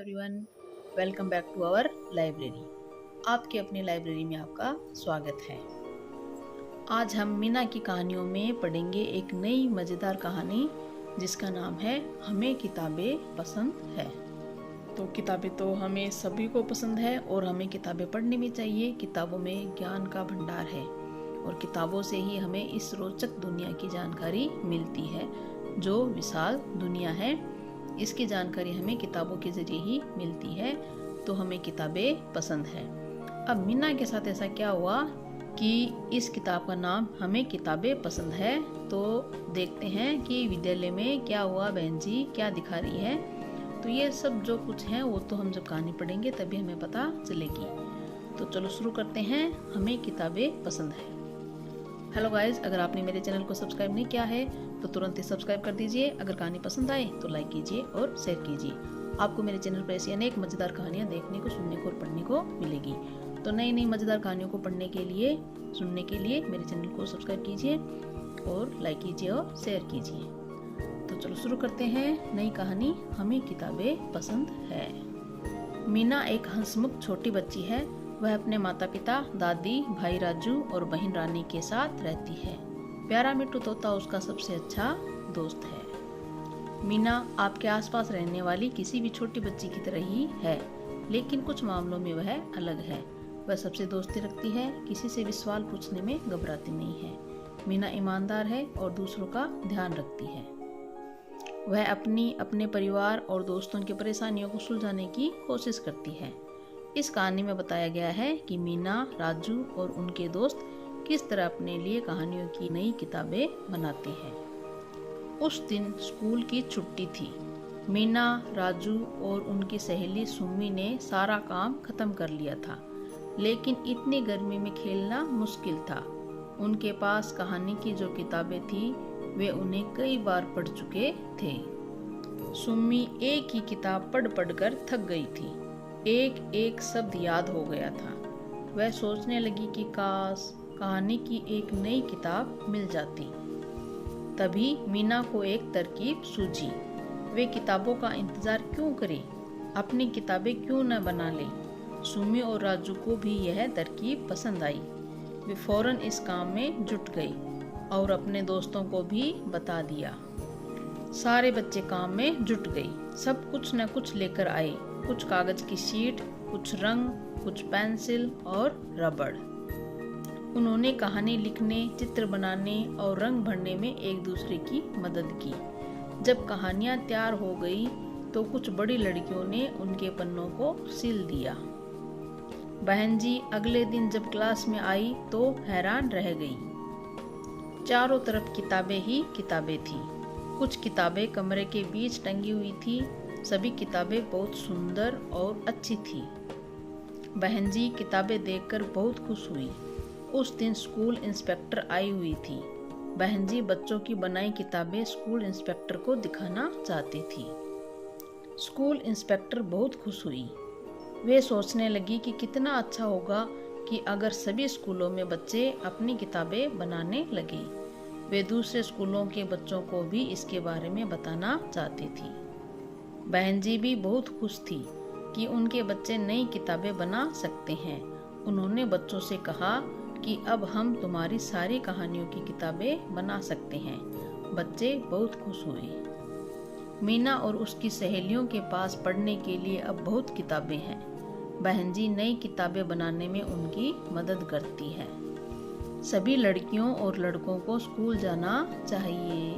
Everyone, welcome back to our library. आपकी अपनी library में आपका स्वागत है। आज हम मीना की कहानियों में पढ़ेंगे एक नई मज़ेदार कहानी जिसका नाम है हमें किताबें पसंद है। तो किताबें तो हमें सभी को पसंद है और हमें किताबें पढ़नी भी चाहिए। किताबों में ज्ञान का भंडार है और किताबों से ही हमें इस रोचक दुनिया की जानकारी मिलती है। जो विशाल दुनिया है इसकी जानकारी हमें किताबों के जरिए ही मिलती है, तो हमें किताबें पसंद है। अब मीना के साथ ऐसा क्या हुआ कि इस किताब का नाम हमें किताबें पसंद है। तो देखते हैं कि विद्यालय में क्या हुआ, बहन जी क्या दिखा रही है। तो ये सब जो कुछ है वो तो हम जब कहानी पढ़ेंगे तभी हमें पता चलेगी। तो चलो शुरू करते हैं। हमें किताबें पसंद है। हेलो गाइज, अगर आपने मेरे चैनल को सब्सक्राइब नहीं किया है तो तुरंत ही सब्सक्राइब कर दीजिए। अगर कहानी पसंद आए तो लाइक कीजिए और शेयर कीजिए। आपको मेरे चैनल पर ऐसी अनेक मज़ेदार कहानियाँ देखने को, सुनने को और पढ़ने को मिलेगी। तो नई नई मज़ेदार कहानियों को पढ़ने के लिए, सुनने के लिए मेरे चैनल को सब्सक्राइब कीजिए और लाइक कीजिए और शेयर कीजिए। तो चलो शुरू करते हैं नई कहानी हमें किताबें पसंद है। मीना एक हंसमुख छोटी बच्ची है। वह अपने माता पिता, दादी, भाई राजू और बहन रानी के साथ रहती है। प्यारा मिट्टू तोता उसका सबसे अच्छा दोस्त है। मीना आपके आसपास रहने वाली किसी भी छोटी बच्ची की तरह ही है, लेकिन कुछ मामलों में वह अलग है। वह सबसे दोस्ती रखती है, किसी से भी सवाल पूछने में घबराती नहीं है। मीना ईमानदार है और दूसरों का ध्यान रखती है। वह अपने परिवार और दोस्तों की परेशानियों को सुलझाने की कोशिश करती है। इस कहानी में बताया गया है कि मीना, राजू और उनके दोस्त किस तरह अपने लिए कहानियों की नई किताबें बनाते हैं। उस दिन स्कूल की छुट्टी थी। मीना, राजू और उनकी सहेली सुम्मी ने सारा काम खत्म कर लिया था, लेकिन इतनी गर्मी में खेलना मुश्किल था। उनके पास कहानी की जो किताबें थी वे उन्हें कई बार पढ़ चुके थे। सुम्मी एक ही किताब पढ़ पढ़ कर थक गई थी। एक एक शब्द याद हो गया था। वह सोचने लगी कि काश कहानी की एक नई किताब मिल जाती। तभी मीना को एक तरकीब सूझी। वे किताबों का इंतजार क्यों करें, अपनी किताबें क्यों न बना लें। सुम्मी और राजू को भी यह तरकीब पसंद आई। वे फौरन इस काम में जुट गई और अपने दोस्तों को भी बता दिया। सारे बच्चे काम में जुट गई। सब कुछ न कुछ लेकर आए। कुछ कागज की शीट, कुछ रंग, कुछ पेंसिल और रबड़। उन्होंने कहानी लिखने, चित्र बनाने और रंग भरने में एक दूसरे की मदद की। जब कहानियां तैयार हो गई तो कुछ बड़ी लड़कियों ने उनके पन्नों को सिल दिया। बहन जी अगले दिन जब क्लास में आई तो हैरान रह गई। चारों तरफ किताबें ही किताबें थीं। कुछ किताबें कमरे के बीच टंगी हुई थी। सभी किताबें बहुत सुंदर और अच्छी थी। बहन जी किताबें देखकर बहुत खुश हुई। उस दिन स्कूल इंस्पेक्टर आई हुई थी। बहन जी बच्चों की बनाई किताबें स्कूल इंस्पेक्टर को दिखाना चाहती थी। स्कूल इंस्पेक्टर बहुत खुश हुई। वे सोचने लगी कि कितना अच्छा होगा कि अगर सभी स्कूलों में बच्चे अपनी किताबें बनाने लगे। वे दूसरे स्कूलों के बच्चों को भी इसके बारे में बताना चाहती थी। बहन जी भी बहुत खुश थी कि उनके बच्चे नई किताबें बना सकते हैं। उन्होंने बच्चों से कहा कि अब हम तुम्हारी सारी कहानियों की किताबें बना सकते हैं। बच्चे बहुत खुश हुए। मीना और उसकी सहेलियों के पास पढ़ने के लिए अब बहुत किताबें हैं। बहन जी नई किताबें बनाने में उनकी मदद करती है। सभी लड़कियों और लड़कों को स्कूल जाना चाहिए।